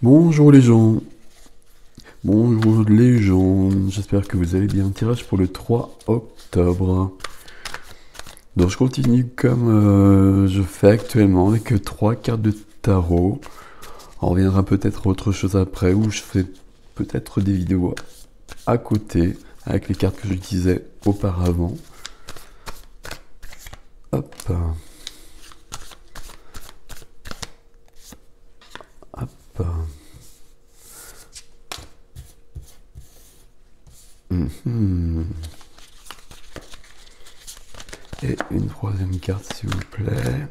Bonjour les gens, bonjour les gens, j'espère que vous allez bien. Tirage pour le 3 octobre. Donc je continue comme je fais actuellement avec 3 cartes de tarot. On reviendra peut-être à autre chose après où je fais peut-être des vidéos à côté avec les cartes que j'utilisais auparavant. Hop, hop. Mhm. Et une troisième carte s'il vous plaît.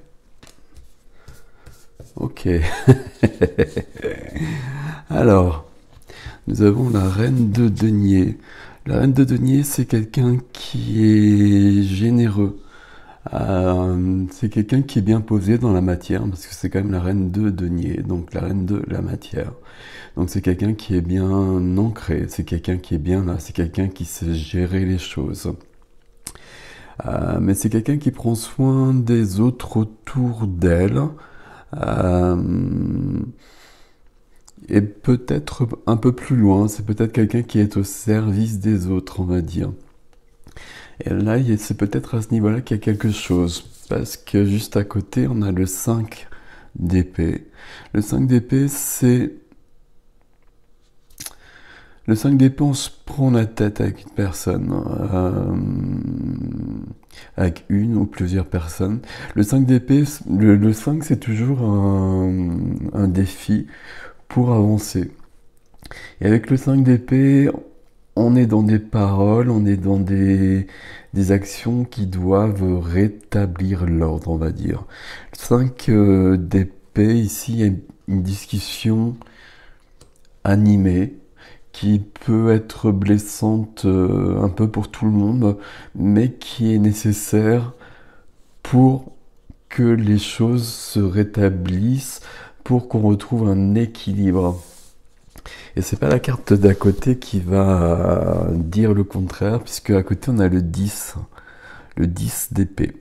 Ok. Alors, nous avons la reine de denier. La reine de denier, c'est quelqu'un qui est généreux. C'est quelqu'un qui est bien posé dans la matière, parce que c'est quand même la reine de denier, donc la reine de la matière. Donc c'est quelqu'un qui est bien ancré, c'est quelqu'un qui est bien là, c'est quelqu'un qui sait gérer les choses. Mais c'est quelqu'un qui prend soin des autres autour d'elle. Euh, et peut-être un peu plus loin, c'est peut-être quelqu'un qui est au service des autres, on va dire. Et là, c'est peut-être à ce niveau-là qu'il y a quelque chose. Parce que juste à côté, on a le 5 d'épée. Le 5 d'épée, c'est... Le 5 d'épée, on se prend la tête avec une personne. Avec une ou plusieurs personnes. Le 5 d'épée, le 5, c'est toujours un défi pour avancer. Et avec le 5 d'épée, on est dans des paroles, on est dans des actions qui doivent rétablir l'ordre, on va dire. Le 5 d'épée, ici, il y a une discussion animée qui peut être blessante un peu pour tout le monde, mais qui est nécessaire pour que les choses se rétablissent, pour qu'on retrouve un équilibre. Et c'est pas la carte d'à côté qui va dire le contraire, puisque à côté on a le 10 d'épée.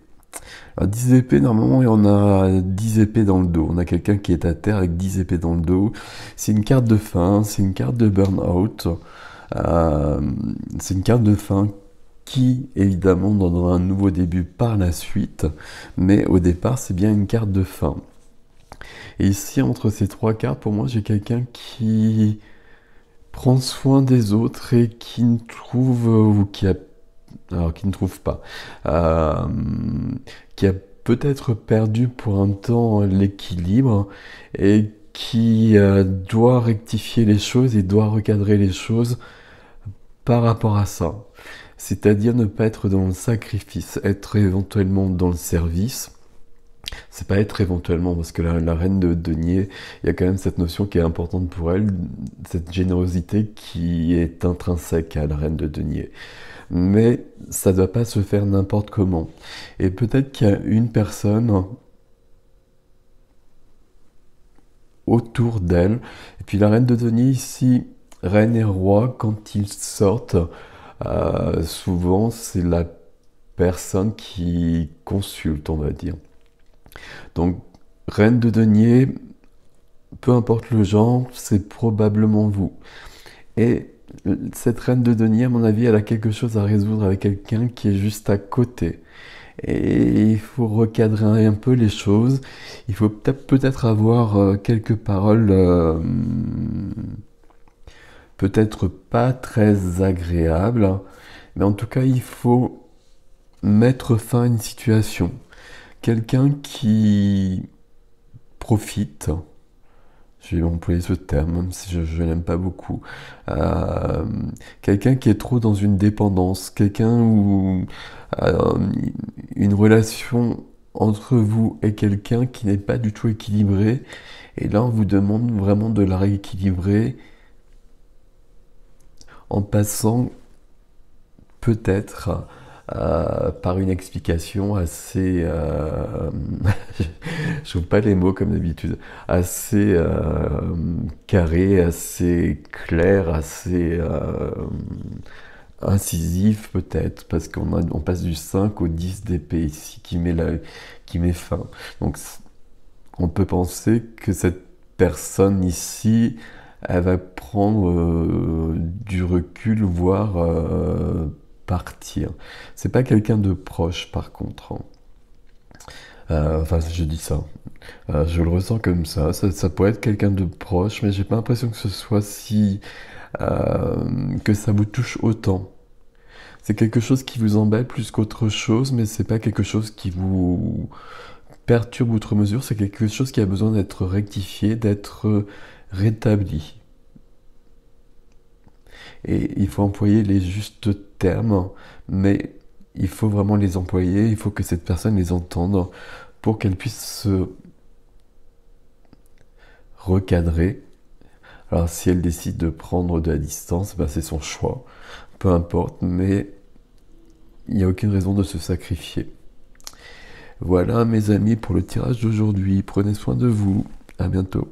Alors 10 d'épée, normalement, on a 10 épées dans le dos. On a quelqu'un qui est à terre avec 10 épées dans le dos. C'est une carte de fin, c'est une carte de burn-out. C'est une carte de fin qui, évidemment, donnera un nouveau début par la suite. Mais au départ, c'est bien une carte de fin. Et ici, entre ces trois cartes, pour moi, j'ai quelqu'un qui prend soin des autres et qui ne trouve ou qui a alors qui ne trouve pas euh, qui a peut-être perdu pour un temps l'équilibre et qui doit rectifier les choses et doit recadrer les choses par rapport à ça, c'est-à-dire ne pas être dans le sacrifice, être éventuellement dans le service. C'est pas être éventuellement, parce que la reine de denier, il y a quand même cette notion qui est importante pour elle, cette générosité qui est intrinsèque à la reine de denier. Mais ça ne doit pas se faire n'importe comment. Et peut-être qu'il y a une personne autour d'elle, et puis la reine de denier ici, reine et roi, quand ils sortent, souvent c'est la personne qui consulte, on va dire. Donc, reine de denier, peu importe le genre, c'est probablement vous. Et cette reine de denier, à mon avis, elle a quelque chose à résoudre avec quelqu'un qui est juste à côté. Et il faut recadrer un peu les choses. Il faut peut-être avoir quelques paroles peut-être pas très agréables. Mais en tout cas, il faut mettre fin à une situation. Quelqu'un qui profite, je vais employer ce terme, même si je n'aime pas beaucoup. Euh, Quelqu'un qui est trop dans une dépendance, quelqu'un où une relation entre vous et quelqu'un qui n'est pas du tout équilibré, et là on vous demande vraiment de la rééquilibrer en passant peut-être par une explication assez, je trouve pas les mots comme d'habitude, assez carré, assez clair, assez incisif peut-être, parce on passe du 5 au 10 d'épée ici qui met fin. Donc on peut penser que cette personne ici, elle va prendre du recul, voire partir. C'est pas quelqu'un de proche, par contre, hein. Enfin, je dis ça. Je le ressens comme ça. Ça pourrait être quelqu'un de proche, mais j'ai pas l'impression que ce soit si que ça vous touche autant. C'est quelque chose qui vous embête plus qu'autre chose, mais c'est pas quelque chose qui vous perturbe outre mesure. C'est quelque chose qui a besoin d'être rectifié, d'être rétabli. Et il faut employer les justes termes, mais il faut vraiment les employer. Il faut que cette personne les entende pour qu'elle puisse se recadrer. Alors si elle décide de prendre de la distance, ben, c'est son choix, peu importe, mais il n'y a aucune raison de se sacrifier. Voilà mes amis pour le tirage d'aujourd'hui, prenez soin de vous, à bientôt.